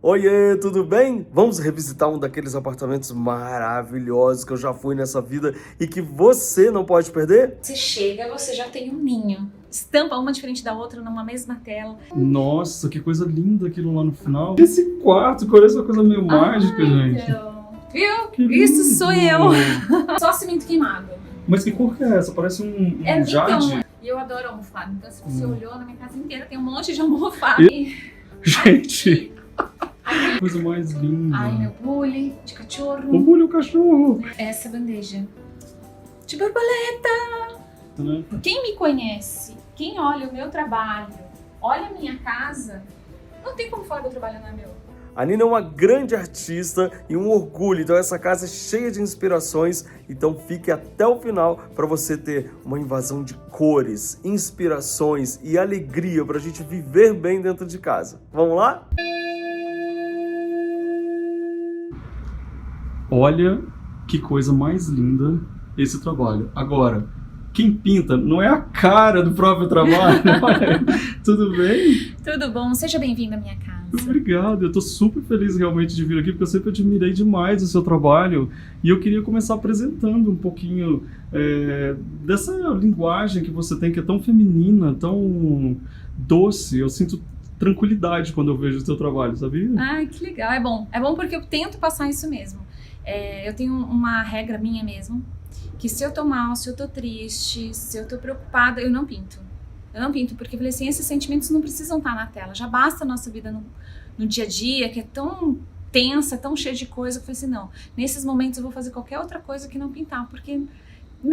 Oiê, tudo bem? Vamos revisitar um daqueles apartamentos maravilhosos que eu já fui nessa vida e que você não pode perder? Você chega, você já tem um ninho. Estampa uma diferente da outra numa mesma tela. Nossa, que coisa linda aquilo lá no final. Esse quarto parece uma coisa meio mágica, gente. Então. Viu? Que Isso lindo. sou eu. Só cimento queimado. Mas que cor que é essa? Parece um jade. Então, e eu adoro almofada. Então, se você olhou na minha casa inteira, tem um monte de almofada. Gente, que coisa mais linda. Ai, meu bule de cachorro. O bulho, o cachorro. Essa bandeja de borboleta. Né? Quem me conhece, quem olha o meu trabalho, olha a minha casa, não tem como falar que o trabalho não é meu. A Nina é uma grande artista e um orgulho, então essa casa é cheia de inspirações, então fique até o final para você ter uma invasão de cores, inspirações e alegria para a gente viver bem dentro de casa. Vamos lá? Olha que coisa mais linda esse trabalho. Agora, quem pinta não é a cara do próprio trabalho. Tudo bem? Tudo bom? Seja bem-vindo à minha casa. Obrigado, eu tô super feliz realmente de vir aqui, porque eu sempre admirei demais o seu trabalho e eu queria começar apresentando um pouquinho dessa linguagem que você tem, que é tão feminina, tão doce. Eu sinto tranquilidade quando eu vejo o seu trabalho, sabia? Ai, que legal. É bom porque eu tento passar isso mesmo. Eu tenho uma regra minha mesmo, que se eu tô mal, se eu tô triste, se eu tô preocupada, eu não pinto. Eu não pinto, porque eu falei assim, esses sentimentos não precisam estar na tela. Já basta a nossa vida no dia a dia, que é tão tensa, tão cheia de coisa, que eu falei assim, não, nesses momentos eu vou fazer qualquer outra coisa que não pintar, porque,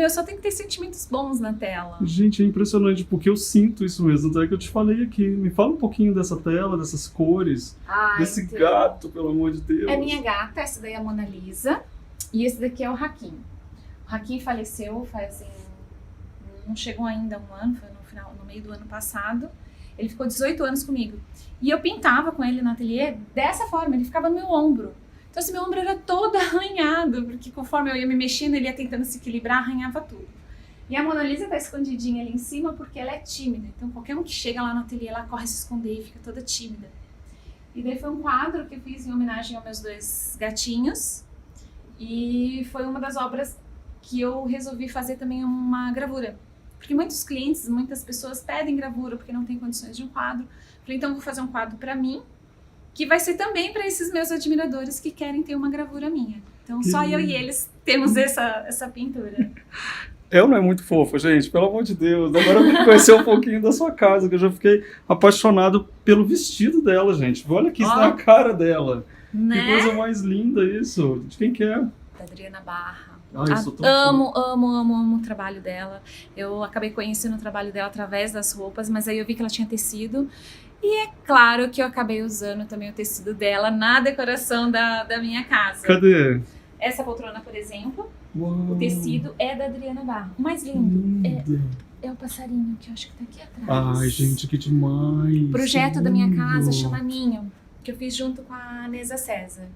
só tem que ter sentimentos bons na tela. Gente, é impressionante, porque eu sinto isso mesmo, até que eu te falei aqui. Me fala um pouquinho dessa tela, dessas cores, desse então, gato, pelo amor de Deus. É minha gata, essa daí é a Mona Lisa, e esse daqui é o Hakim. O Hakim faleceu não chegou ainda um ano, foi no meio do ano passado. Ele ficou 18 anos comigo. E eu pintava com ele no ateliê dessa forma, ele ficava no meu ombro. Então assim, meu ombro era todo arranhado, porque conforme eu ia me mexendo, ele ia tentando se equilibrar, arranhava tudo. E a Mona Lisa tá escondidinha ali em cima porque ela é tímida. Então qualquer um que chega lá no ateliê, ela corre se esconder e fica toda tímida. E daí foi um quadro que eu fiz em homenagem aos meus dois gatinhos. E foi uma das obras que eu resolvi fazer também uma gravura. Porque muitos clientes, muitas pessoas pedem gravura porque não tem condições de um quadro. Falei, então eu vou fazer um quadro para mim, que vai ser também para esses meus admiradores que querem ter uma gravura minha. Então só eu e eles temos essa pintura. Eu não é muito fofa, gente, pelo amor de Deus. Agora eu vim conhecer um pouquinho da sua casa, que eu já fiquei apaixonado pelo vestido dela, gente. Olha aqui, isso na cara dela. Né? Que coisa mais linda isso. De quem que é? Da Adriana Barra. Ai, eu sou tão Amo o trabalho dela. Eu acabei conhecendo o trabalho dela através das roupas, mas aí eu vi que ela tinha tecido. E é claro que eu acabei usando também o tecido dela na decoração da minha casa. Cadê? Essa poltrona, por exemplo, Uau. o tecido é da Adriana Barra. O mais lindo é o passarinho, que eu acho que tá aqui atrás. Ai, gente, que demais. O projeto que da minha lindo. casa chama Ninho, que eu fiz junto com a Neza César.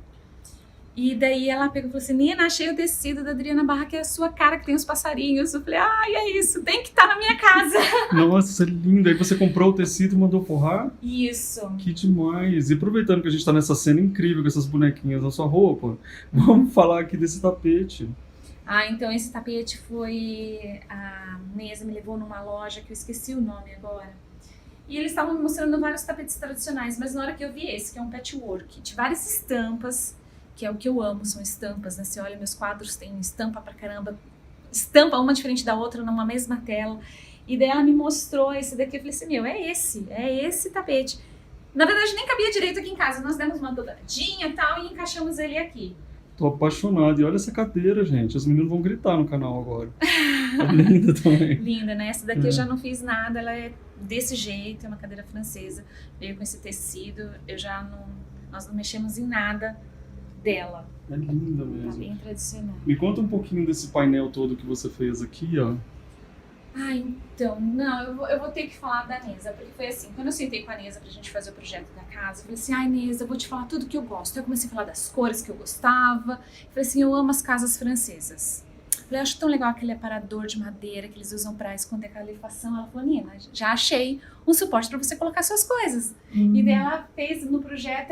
E daí ela pegou e falou assim, Nina, achei o tecido da Adriana Barra, que é a sua cara, que tem os passarinhos. Eu falei, ai, é isso, tem que estar na minha casa. Nossa, linda. Aí você comprou o tecido e mandou forrar? Isso. Que demais. E aproveitando que a gente tá nessa cena incrível com essas bonequinhas na sua roupa, vamos falar aqui desse tapete. Então esse tapete foi... A Neza me levou numa loja, que eu esqueci o nome agora. E eles estavam me mostrando vários tapetes tradicionais, mas na hora que eu vi esse, que é um patchwork, de várias estampas, que é o que eu amo, são estampas, né? Você olha, meus quadros têm estampa pra caramba, estampa uma diferente da outra numa mesma tela. E daí ela me mostrou esse daqui, eu falei assim, é esse tapete. Na verdade nem cabia direito aqui em casa, nós demos uma dobradinha e tal e encaixamos ele aqui. Tô apaixonado. E olha essa cadeira, gente. Os meninos vão gritar no canal agora. É linda também. Linda, né? Essa daqui eu já não fiz nada, ela é desse jeito, é uma cadeira francesa, veio com esse tecido, nós não mexemos em nada dela. É linda Tá mesmo. bem tradicional. Me conta um pouquinho desse painel todo que você fez aqui, ó. Então, não, eu vou ter que falar da Neza, porque foi assim, quando eu sentei com a Neza pra gente fazer o projeto da casa, eu falei assim, Neza, eu vou te falar tudo que eu gosto. Eu comecei a falar das cores que eu gostava, eu falei assim, eu amo as casas francesas. Falei, eu acho tão legal aquele aparador de madeira que eles usam para esconder a calefação. Ela falou, Nina, já achei um suporte para você colocar suas coisas. E daí ela fez no projeto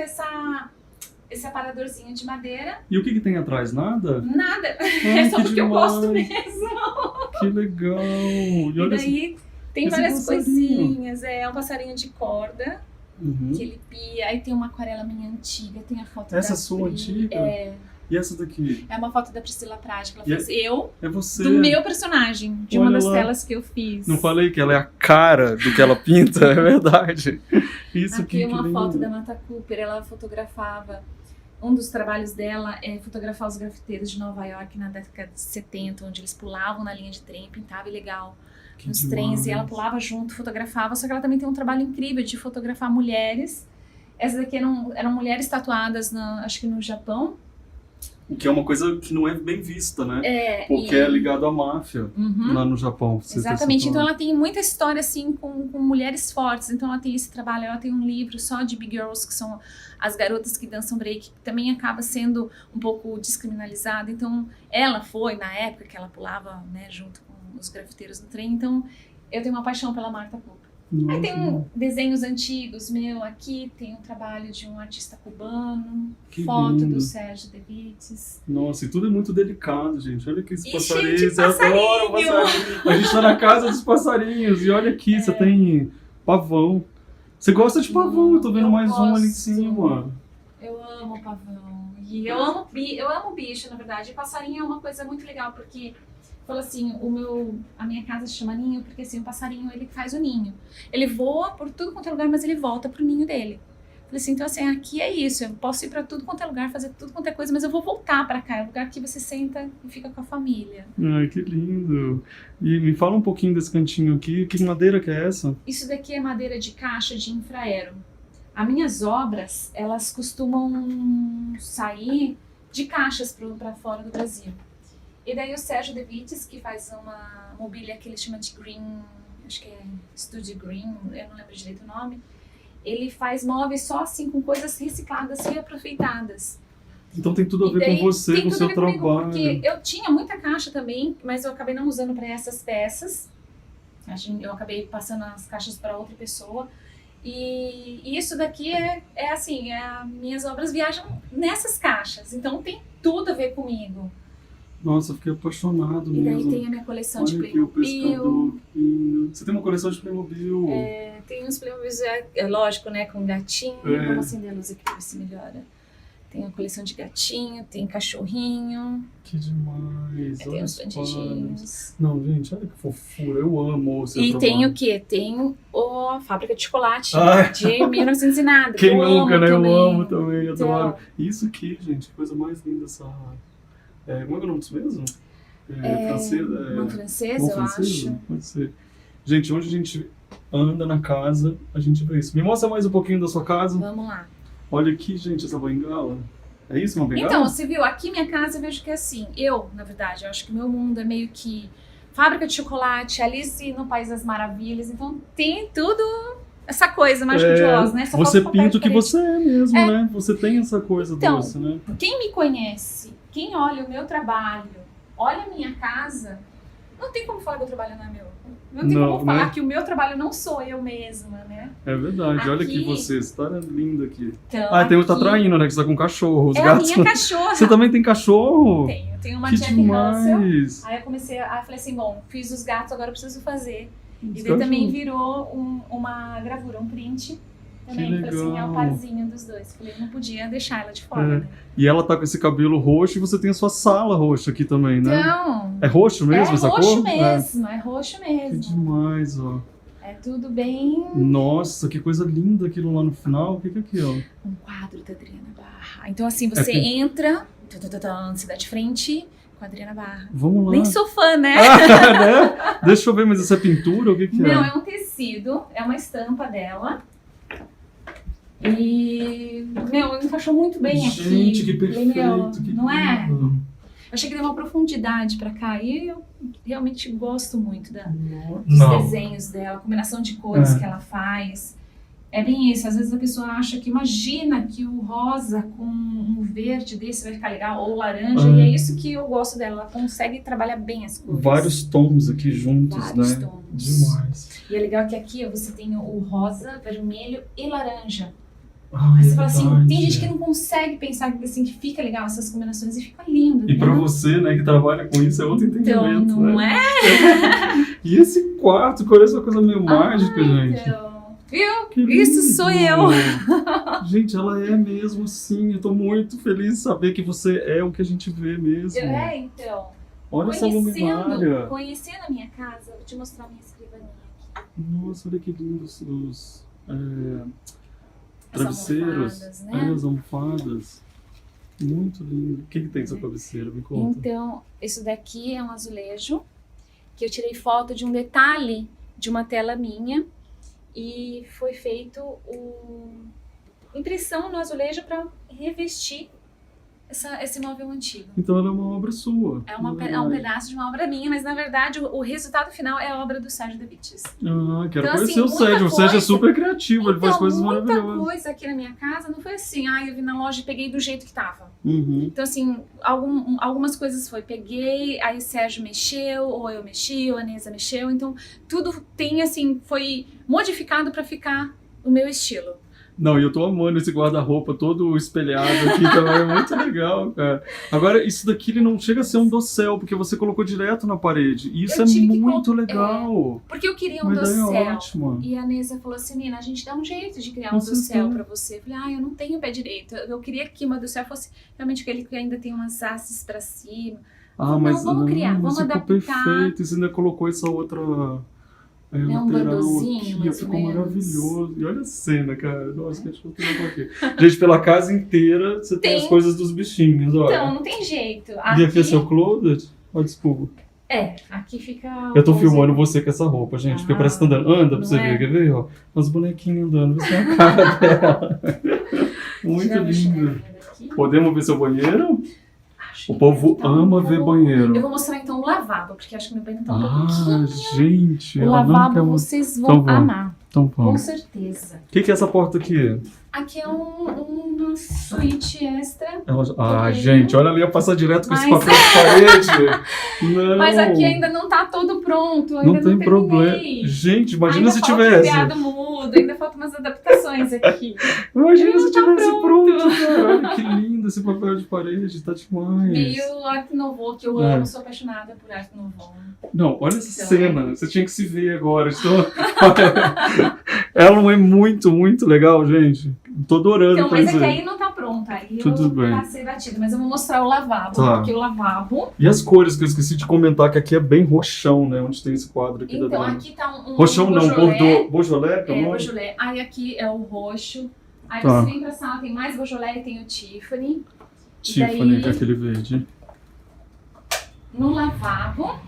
esse aparadorzinho de madeira. E o que tem atrás? Nada? Nada. Ai, É só que porque eu demais. gosto mesmo. Que legal. E E olha daí tem esse várias passarinho. coisinhas. É um passarinho de corda Uhum. que ele pia. Aí tem uma aquarela minha antiga, tem a foto Essa da é sua Pri. antiga? E essa daqui? É uma foto da Priscila Prade que ela E fez. Eu, É você. do meu personagem, de uma Olha das lá. telas que eu fiz. Não falei que ela é a cara do que ela pinta? É verdade. Isso Aqui é uma que foto lindo. da Martha Cooper, ela fotografava. Um dos trabalhos dela é fotografar os grafiteiros de Nova York na década de 70, onde eles pulavam na linha de trem, pintava legal Que nos demais. trens, e ela pulava junto, fotografava, só que ela também tem um trabalho incrível de fotografar mulheres. Essas daqui eram mulheres tatuadas, acho que no Japão. O que é uma coisa que não é bem vista, né? Porque e- é ligado à máfia Uhum. lá no Japão. Você Exatamente, ter então essa- ela tem muita história assim com mulheres fortes, então ela tem esse trabalho, ela tem um livro só de Big Girls, que são as garotas que dançam break, que também acaba sendo um pouco descriminalizada, então ela foi na época que ela pulava, né, junto com os grafiteiros no trem, então eu tenho uma paixão pela Martha Cooper. Aí tem desenhos antigos meu aqui, tem um trabalho de um artista cubano, Que foto lindo. do Sérgio De Vites. Nossa, e tudo é muito delicado, gente. Olha aqui esse E passarinho. cheio de Eu adoro passarinho. passarinho. A gente tá na casa dos passarinhos. E olha aqui, você tem pavão. Você gosta de pavão? Eu tô vendo Eu mais um ali em gosto. cima. Eu amo pavão. E eu amo bicho, na verdade. E passarinho é uma coisa muito legal, porque fala assim, a minha casa se chama ninho, porque assim, o passarinho, ele faz o ninho. Ele voa por tudo quanto é lugar, mas ele volta pro ninho dele. Falei assim, então assim, aqui é isso, eu posso ir pra tudo quanto é lugar, fazer tudo quanto é coisa, mas eu vou voltar pra cá, é o lugar que você senta e fica com a família. Ai, que lindo. E me fala um pouquinho desse cantinho aqui. Que madeira que é essa? Isso daqui é madeira de caixa de infraero. As minhas obras, elas costumam sair de caixas para fora do Brasil. E daí o Sérgio De Vites, que faz uma mobília que ele chama de Green, acho que é Studio Green, eu não lembro direito o nome, ele faz móveis só assim, com coisas recicladas, reaproveitadas. Então tem tudo a E ver daí com você, tem com o tudo seu a ver comigo, trabalho. porque eu tinha muita caixa também, mas eu acabei não usando para essas peças. Eu acabei passando as caixas para outra pessoa. E isso daqui é assim, minhas obras viajam nessas caixas, então tem tudo a ver comigo. Nossa, eu fiquei apaixonado E daí mesmo. tem a minha coleção de Olha aqui o Playmobil. pescador. Que lindo. Você tem uma coleção de Playmobil. Tem uns Playmobil, é lógico, né, com gatinho. É. Vamos acender a luz aqui pra ver se melhora. Tem a coleção de gatinho, tem cachorrinho, Que demais. tem Olha os os quadros. bandidinhos. Não, gente, olha que fofura. Eu amo o seu E trabalho. tem o quê? Tem a fábrica de chocolate Ah. de 1900 e nada. que Quem eu nunca, amo né? também. Eu amo também, eu Então, adoro. Isso aqui, gente, que coisa mais linda essa... como é que é o nome disso mesmo? Francesa? Mão francesa, Mão eu francesa? acho. Pode ser. Gente, onde a gente anda na casa, a gente vê isso. Me mostra mais um pouquinho da sua casa. Vamos lá. Olha aqui, gente, essa bengala. É isso, uma bengala? Então, você viu, aqui minha casa eu vejo que é assim, na verdade, eu acho que o meu mundo é meio que fábrica de chocolate, Alice no País das Maravilhas, então tem tudo essa coisa mágica de Oz, né? Só Você falta papel pinta o que diferente. você é mesmo, né? Você tem essa coisa Então, doce, né? Quem me conhece, quem olha o meu trabalho, olha a minha casa, não tem como falar que o trabalho não é meu. Não tem Não, como falar né? que o meu trabalho não sou eu mesma, né? É verdade. Olha Aqui- aqui você tá lindo aqui. Então, Tem o tá aqui traindo, né? Que você tá com cachorro. Os é a gatos. minha cachorra. Você também tem cachorro? Tenho uma Que Jack Russell. demais. Aí eu falei assim, bom, fiz os gatos, agora eu preciso fazer. Os E daí também cachorros. virou uma gravura, um print. Também, Que falei assim, é legal. o parzinho dos dois. Falei, não podia deixar ela de fora, É. né? E ela tá com esse cabelo roxo e você tem a sua sala roxa aqui também, né? Então, É roxo mesmo essa roxo cor? mesmo, é roxo Que mesmo. demais, ó. É tudo bem... Nossa, que coisa linda aquilo lá no final. O que é aquilo? Um quadro da Adriana Barra. Então assim, você É entra, você dá de frente com a Adriana Barra. Vamos lá. Nem sou fã, né? Né? Deixa eu ver, mas essa é pintura? O que é? Não, é um tecido, é uma estampa dela. E, encaixou muito bem aqui. Gente, que Falei, meu, perfeito. Que não é? lindo. Eu achei que deu uma profundidade pra cá. E eu realmente gosto muito dos Não. desenhos dela, a combinação de cores É. que ela faz. É bem isso, às vezes a pessoa acha que imagina que o rosa com um verde desse vai ficar legal, ou laranja, e é isso que eu gosto dela, ela consegue trabalhar bem as cores. Vários tons aqui juntos, Vários né? tons. Demais. E é legal que aqui você tem o rosa, vermelho e laranja. Ai, Aí você é fala assim, verdade. tem gente que não consegue pensar que, assim, que fica legal essas combinações e fica lindo. E né? pra você, né, que trabalha com isso, é outro Então, entendimento, não né? é? E esse quarto, que olha essa coisa meio mágica, gente. Então. Viu? Que Isso lindo. sou eu. Gente, ela é mesmo assim. Eu tô muito feliz de saber que você é o que a gente vê mesmo. Então. Olha essa luminária. Conhecendo a minha casa, vou te mostrar a minha escrivaninha aqui. Nossa, olha que lindos os As travesseiros. almofadas, né? As almofadas. Muito lindo. O que tem na sua cabeceira? Me conta. Então, isso daqui é um azulejo que eu tirei foto de um detalhe de uma tela minha e foi feito impressão no azulejo para revestir esse móvel antigo. Então ela é uma obra sua. É um pedaço de uma obra minha, mas na verdade o resultado final é a obra do Sérgio Davids. Ah, quero Então, conhecer assim, o Sérgio. O muita Sérgio é coisa. super criativo, ele faz coisas muita maravilhosas. coisa aqui na minha casa não foi assim, eu vi na loja e peguei do jeito que tava. Uhum. Então, assim, algumas coisas peguei, aí o Sérgio mexeu, ou eu mexi, ou a Neza mexeu. Então, tudo tem, assim, foi modificado para ficar o meu estilo. Não, e eu tô amando esse guarda-roupa todo espelhado aqui também, é muito legal, cara. Agora, isso daqui ele não chega a ser um dossel, porque você colocou direto na parede. E isso Eu é tive que muito legal. Porque eu queria um Uma ideia dossel. ótima. E a Neza falou assim, Nina, a gente dá um jeito de criar Com um dossel certeza. pra você. Eu falei, eu não tenho pé direito. Eu queria que uma dossel fosse realmente aquele que ainda tem umas hastes pra cima. Ah, mas vamos criar, mas vamos ficou adaptar. perfeito. E você ainda colocou essa outra Um lateral bandozinho, aqui, mais ou ficou menos. maravilhoso. E olha a cena, cara. Nossa, que eu tô aqui. Gente, pela casa inteira você tem as coisas dos bichinhos, olha. Então, não tem jeito. E aqui é seu closet? Oh, desculpa. Aqui fica... Eu tô o filmando você com essa roupa, gente, porque parece que tá andando. Anda pra não você é? ver, quer ver? Ó, umas bonequinhas andando, você tem a cara dela. Muito Tirando o lindo. chinelinho daqui. Podemos ver seu banheiro? Acho O que povo tá ama ver bom. banheiro. Eu vou mostrar então o lavabo, porque acho que meu banheiro tá um Ah, pouquinho. gente, O ela não quer lavabo uma... vocês Então vão vamos. amar, Então com vamos. certeza. O que é essa porta aqui? Aqui é uma suíte extra. Ah, Ok. gente, olha ali, eu passar direto com esse Mas- papel de parede. Não. Mas aqui ainda não tá todo pronto, ainda Não tem problema. terminei. Gente, imagina Ainda se falta tivesse. Um criado mudo, ainda faltam umas adaptações aqui. Imagina Ele se não tá tivesse pronto. pronto, cara. Olha que lindo esse papel de parede, tá demais. Meio Arte Nouveau, que eu É. amo, sou apaixonada por Arte Nouveau. Não, olha essa Então, cena, você tinha que se ver agora. Estou... Ela é muito, muito legal, gente. Tô adorando Então, mas é fazer. que aí não tá pronta, aí Tudo eu bem. passei batido, mas eu vou mostrar o lavabo, Tá. porque o lavabo... E as cores que eu esqueci de comentar, que aqui é bem roxão, né? Onde tem esse quadro aqui Então, da dama. aqui tá um Roxão não, Beaujolais. Bordeaux. Beaujolais, que é o nome? Beaujolais. Aí aqui é o roxo. Aí Tá. você vem pra sala, tem mais Beaujolais e tem o Tiffany. Tiffany, daí- que é aquele verde. No lavabo,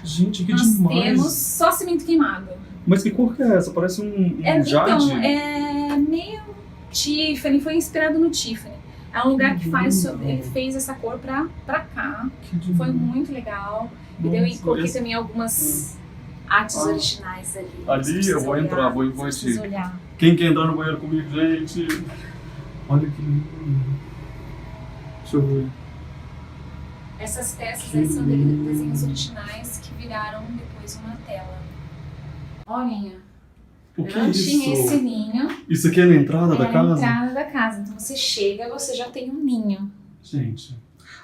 Gente, que nós demais. temos só cimento queimado. Mas que cor que é essa? Parece um jade. Então, é meio Tiffany, foi inspirado no Tiffany. É um lugar que faz, ele fez essa cor pra cá. Que demais. Foi muito legal. E daí eu Nossa, coloquei esse- também algumas artes originais ali. Ali Você eu precisa vou olhar, entrar, vou você precisa invadir. olhar. Quem quer entrar no banheiro comigo, gente? Olha que lindo. Deixa eu ver. Essas peças aí são desenhos originais que viraram depois uma tela. Olha, O que eu é não tinha isso? esse ninho. Isso aqui é na entrada da É a casa? entrada da casa. Então você chega, você já tem um ninho. Gente,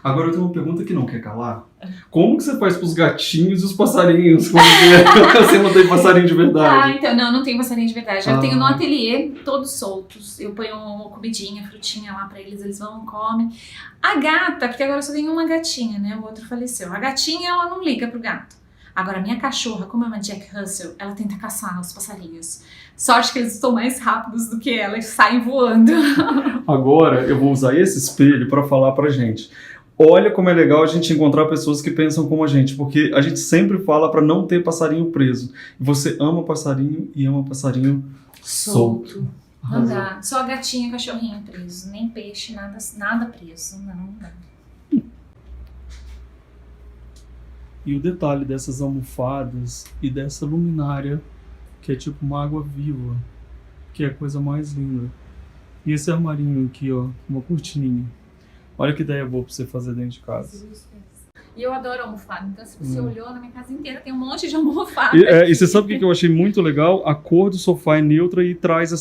agora eu tenho uma pergunta que não quer calar. Como que você faz pros gatinhos e os passarinhos? Como que é? Você não tem passarinho de verdade? Então, não tenho passarinho de verdade. Eu Ah. tenho no ateliê, todos soltos. Eu ponho uma comidinha, frutinha lá pra eles vão, comem. A gata, porque agora eu só tenho uma gatinha, né? O outro faleceu. A gatinha, ela não liga pro gato. Agora, a minha cachorra, como é uma Jack Russell, ela tenta caçar os passarinhos. Sorte que eles estão mais rápidos do que ela e saem voando. Agora eu vou usar esse espelho para falar pra gente. Olha como é legal a gente encontrar pessoas que pensam como a gente, porque a gente sempre fala para não ter passarinho preso. Você ama passarinho e ama passarinho solto. Não Arrasou. dá. Só gatinha e cachorrinho preso. Nem peixe, nada preso. Não dá. E o detalhe dessas almofadas e dessa luminária, que é tipo uma água viva. que é a coisa mais linda. E esse armarinho aqui, ó, uma cortininha. Olha que ideia boa pra você fazer dentro de casa. E eu adoro almofada, então se você olhou na minha casa inteira, tem um monte de almofada. E você sabe o que eu achei muito legal? A cor do sofá é neutra e traz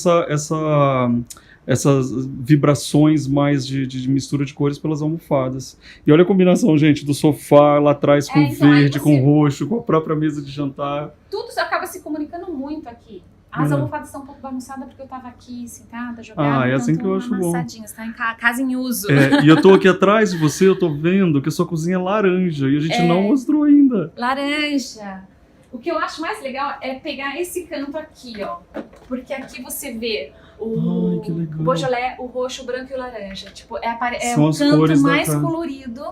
essas vibrações mais de mistura de cores pelas almofadas. E olha a combinação, gente, do sofá lá atrás com então, verde, aí com você- roxo, com a própria mesa de jantar. Tudo acaba se comunicando muito aqui. As almofadas estão um pouco bagunçadas porque eu tava aqui sentada, jogada. Ah, é então assim que eu tão acho bom. amassadinhas, tá em casa em uso. É, e eu tô aqui atrás de você, eu tô vendo que a sua cozinha é laranja e a gente não mostrou ainda. Laranja. O que eu acho mais legal é pegar esse canto aqui, ó. Porque aqui você vê Ai, que legal. o Beaujolais, o roxo, o branco e o laranja. Tipo, é São o as canto cores da mais casa. colorido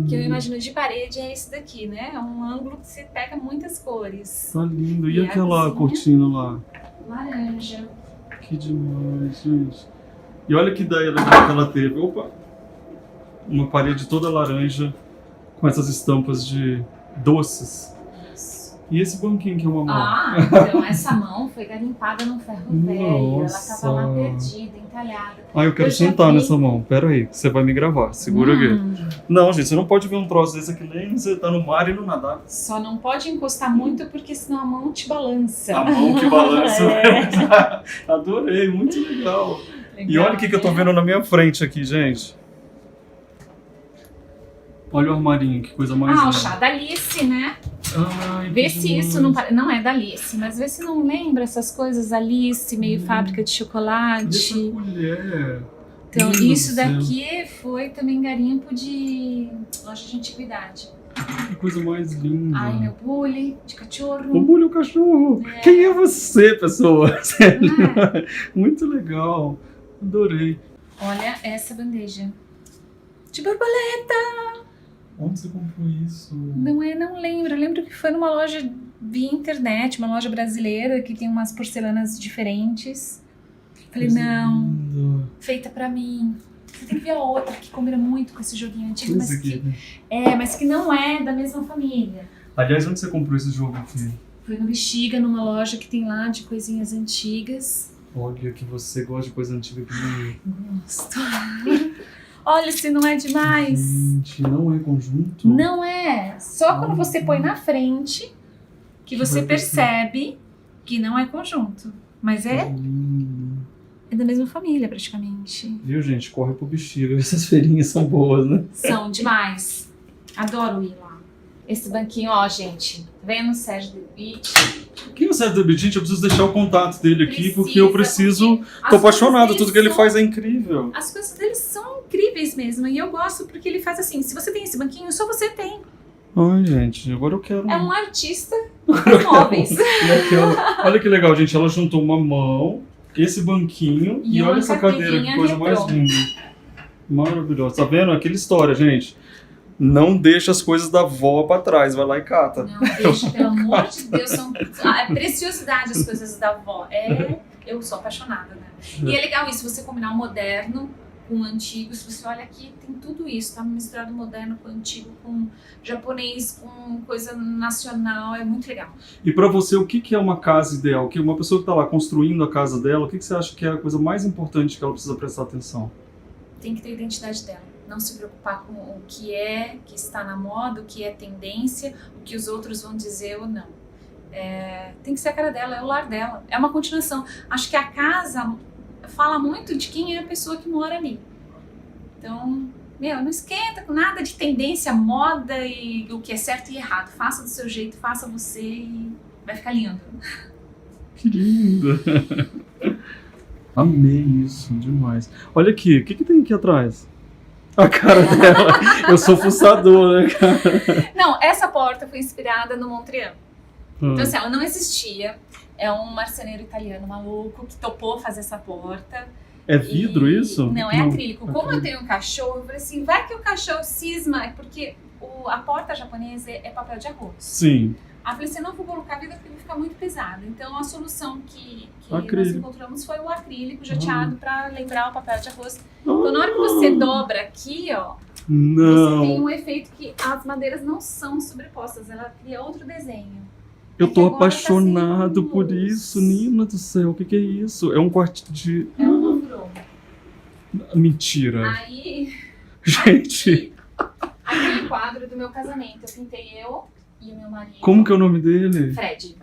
que eu imagino de parede, é esse daqui, né? É um ângulo que você pega muitas cores. Tá lindo. E E a aquela cozinha? cortina lá? Laranja. Que demais, gente. E olha que ideia legal que ela teve. Opa! Uma parede toda laranja com essas estampas de doces. E esse banquinho que é uma mão? Ah, então essa mão foi garimpada num ferro velho. Ela Nossa. tava lá perdida, entalhada. Ah, eu quero Eu já sentar vi. nessa mão. Pera aí, você vai me gravar. Segura aqui. Não, gente, você não pode ver um troço desse aqui nem você tá no mar e no nadar. Só não pode encostar muito porque senão a mão te balança. A mão que balança. É. Adorei, muito legal. E Legal, olha o que eu tô né? vendo na minha frente aqui, gente. Olha o armarinho, que coisa mais Ah, o linda. chá da Alice, né? Ai, Vê que se demais. isso não é da Alice, mas vê se não lembra essas coisas Alice, meio fábrica de Essa chocolate. colher. Então, Meu Deus isso do céu. daqui foi também garimpo de loja de antiguidade. Que coisa mais linda. Ai, meu bule de O cachorro. Bully, o cachorro. É. Quem é você, pessoa? Sério. Ah, Muito legal. Adorei. olha essa bandeja. De borboleta. Onde você comprou isso? Não lembro. Eu lembro que foi numa loja via internet, uma loja brasileira que tem umas porcelanas diferentes. Falei, Coisa não, linda. feita pra mim. Você tem que ver a outra que combina muito com esse joguinho antigo, Esse aqui. mas que não é da mesma família. Aliás, onde você comprou esse jogo aqui? Foi no Bexiga, numa loja que tem lá de coisinhas antigas. Olha que você gosta de coisa antiga que nem Gosto. Olha, se não é demais. Gente, não é conjunto? Não é. Só quando você põe na frente que você vai percebe que não é conjunto. Mas Que lindo. é da mesma família, praticamente. Viu, gente? Corre pro bexiga. Essas feirinhas são boas, né? São demais. Adoro ir lá. Esse banquinho, ó, gente. Vem no Sérgio The Beach. Quem é o Sérgio Debit? Gente, eu preciso deixar o contato dele aqui, Precisa, porque eu preciso... porque Tô as apaixonado, coisas tudo que ele deles faz é incrível. As coisas dele são incríveis mesmo. E eu gosto porque ele faz assim: se você tem esse banquinho, só você tem. Ai, gente, agora eu quero... É um artista dos móveis. E aquela- Olha que legal, gente. Ela juntou uma mão, esse banquinho e, E olha uma essa cadeira, que cadeirinha coisa retrô. mais linda. Maravilhosa. Tá vendo? Aquela história, gente. Não deixa as coisas da avó pra trás, vai lá e cata. Não, deixa, pelo amor de Deus, é preciosidade as coisas da avó. Eu sou apaixonada, né? E é legal isso, você combinar o moderno com o antigo. Se você olha aqui, tem tudo isso, tá misturado o moderno com o antigo, com japonês, com coisa nacional, é muito legal. E pra você, o que é uma casa ideal? Que uma pessoa que tá lá construindo a casa dela, o que você acha que é a coisa mais importante que ela precisa prestar atenção? Tem que ter a identidade dela. Não se preocupar com o que está na moda, o que é tendência, o que os outros vão dizer ou não. Tem que ser a cara dela, é o lar dela. É uma continuação. Acho que a casa fala muito de quem é a pessoa que mora ali. Então, não esquenta com nada de tendência, moda e o que é certo e errado. Faça do seu jeito, faça você e vai ficar lindo. Que linda! Amei isso, demais. Olha aqui, o que tem aqui atrás? A cara dela. Eu sou fuçador, né, cara? Não, essa porta foi inspirada no Montreal. Então, assim, ela não existia. É um marceneiro italiano maluco que topou fazer essa porta. É vidro E- isso? Não, é acrílico. Como eu acrílico. tenho um cachorro, eu falei assim, vai que o cachorro cisma, porque a porta japonesa é papel de arroz. Sim. Aí eu falei assim, não vou colocar vidro porque vai ficar muito pesado. Então a solução que nós Acrílico. encontramos foi o acrílico jateado para lembrar o papel de arroz. Então na hora que você dobra aqui, ó, você tem Não. um efeito que as madeiras não são sobrepostas, ela cria outro desenho. Eu tô agora tá apaixonado sem por luz. isso, Nina do céu, o que é isso? É um quarto de... É um ofurô. Mentira. Aí, Gente, aquele quadro do meu casamento, eu pintei eu e o meu marido. como que é o nome dele? Fred.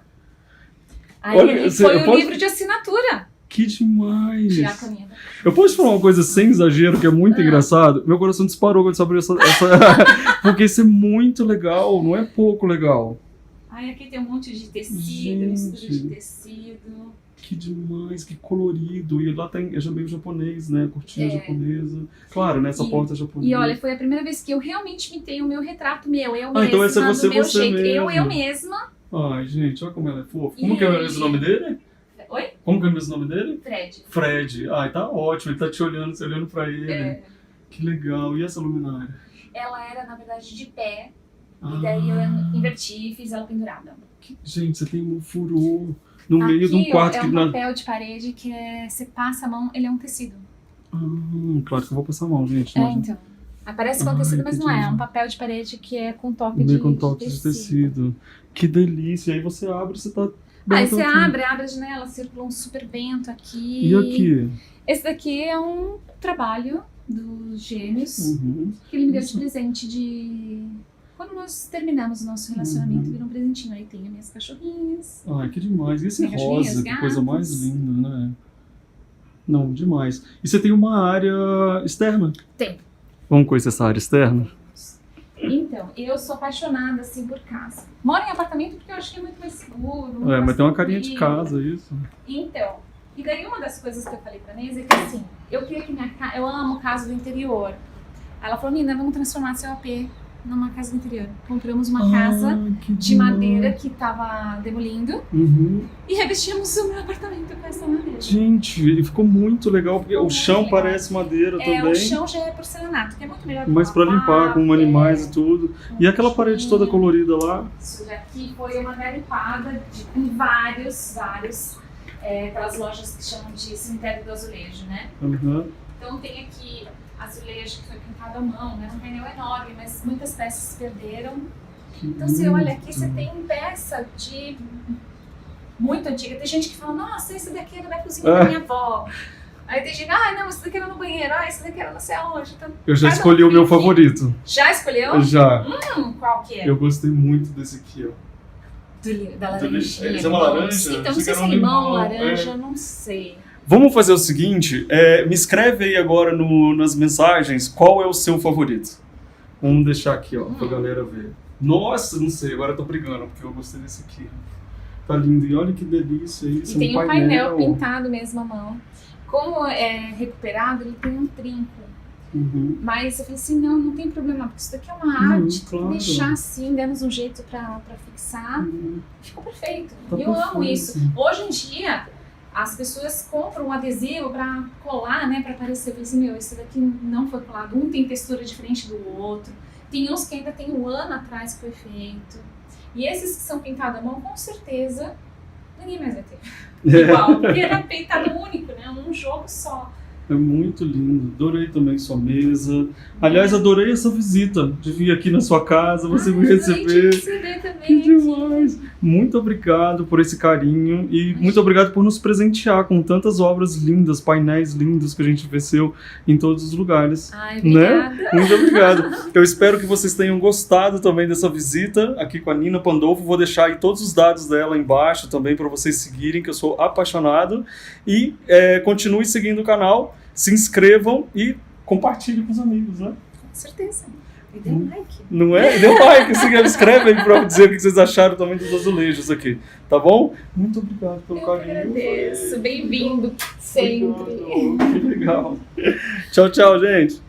Aí Olha, ele você- foi eu o posso- livro de assinatura Que demais. de A Caminho da Eu posso te falar uma coisa sem exagero, que é muito engraçado? Meu coração disparou quando você abriu essa... Porque isso é muito legal, não é pouco legal. Aí aqui tem um monte de tecido, Gente. mistura de tecido. Que demais, que colorido. E lá tem, é meio japonês, né? Cortina japonesa. Claro, né? Essa E- porta é japonesa. E olha, foi a primeira vez que eu realmente pintei o meu retrato meu, eu Ah, mesma, então essa é você, do meu você jeito. Eu mesmo. mesma. Ai, gente, olha como ela é fofa. E Como que é o ele- mesmo nome dele? Oi? Como que é o mesmo nome dele? Fred. Fred. Ai, tá ótimo. Ele tá te olhando, você olhando pra ele. É, Que legal. E essa luminária? ela era, na verdade, de pé. Ah, E daí eu inverti e fiz ela pendurada. gente, você tem um furor no meio de um Aqui, ó, quarto é que... um papel de parede que você passa a mão, ele é um tecido. Claro que eu vou passar a mão, gente. É, Não, então. Aparece com Ai, tecido, mas que não é. É demais. um papel de parede que é com toque meio de, com toque de tecido. Que delícia. Aí você abre, você tá... Aí você aqui. abre a janela, circula um super vento aqui. E aqui? Esse daqui é um trabalho dos Gêmeos Uhum. que ele me deu de presente de... Quando nós terminamos o nosso relacionamento, Uhum. virou um presentinho. Aí tem as minhas cachorrinhas. Ai, que demais. E esse Minhas cachorrinhas, rosa, que coisa mais gatos. linda, né? Não, demais. E você tem uma área externa? Tem. Vamos conhecer essa área externa? Então, eu sou apaixonada, assim, por casa. Moro em apartamento porque eu acho que é muito mais seguro. muito É, mais mas tem uma carinha de tranquilo. casa, isso. Então, e daí uma das coisas que eu falei pra Neise é que assim, eu queria que minha casa, eu amo casa do interior. Aí ela falou, Nina, vamos transformar seu AP numa casa do interior. Compramos uma casa que de demais. madeira que tava demolindo Uhum. e revestimos o meu apartamento com essa madeira. Gente, e ficou muito legal, porque Ficou o chão muito legal. parece madeira É, também. o chão já é porcelanato, que é muito melhor que Mas pra lavar, limpar com animais e tudo. E aquela parede toda colorida lá. Isso daqui foi uma garimpada com vários, aquelas lojas que chamam de cemitério do azulejo, né? Uhum. Então tem aqui azulejo que foi pintado à mão, né? Um painel enorme, mas muitas peças se perderam. Que Então você olha lindo. aqui, você tem peça de muito antiga. Tem gente que fala, nossa, esse daqui era da cozinha da minha avó. Aí tem gente, não, esse daqui era no banheiro, esse daqui era não sei aonde. Então, Eu já cada um escolhi o meu tem que- favorito. Já escolheu? Já. Qual que é? Eu gostei muito desse aqui, ó. Da Do lixo. laranjinha. Esse é uma laranja? Então, não Achei sei que se era é um limão, limão, laranja, não sei. Vamos fazer o seguinte, me escreve aí agora nas mensagens qual é o seu favorito. Vamos deixar aqui, ó, pra galera ver. Nossa, não sei, agora eu tô brigando, porque eu gostei desse aqui. Tá lindo, e olha que delícia isso, E tem um painel pintado mesmo à mão. Como é recuperado, ele tem um trinco. Uhum. Mas eu falei assim, não tem problema, porque isso daqui é uma arte, tem claro. que deixar assim, demos um jeito pra fixar. Uhum. Ficou perfeito. Tá E eu amo perfeito. isso. Hoje em dia, as pessoas compram um adesivo pra colar, né, pra aparecer. Eu falei assim, esse daqui não foi colado. Um tem textura diferente do outro. Tem uns que ainda tem um ano atrás que foi feito. E esses que são pintados à mão, com certeza, ninguém mais vai ter. Igual, porque era pintado único, né, um jogo só. É muito lindo, adorei também sua mesa. Aliás, adorei essa visita de vir aqui na sua casa, você me receber. Que demais! Muito obrigado por esse carinho e muito obrigado por nos presentear com tantas obras lindas, painéis lindos que a gente vê seu em todos os lugares. Ai, obrigada. Né? Muito obrigado. Eu espero que vocês tenham gostado também dessa visita aqui com a Nina Pandolfo. Vou deixar aí todos os dados dela embaixo também para vocês seguirem, que eu sou apaixonado. E continue seguindo o canal, se inscrevam e compartilhem com os amigos, né? Com certeza. E dê um like. Não é? Dê um like, escreve aí pra dizer o que vocês acharam também dos azulejos aqui, tá bom? Muito obrigado pelo Eu carinho. agradeço. Bem-vindo sempre. Obrigado. Que legal. Tchau, tchau, gente.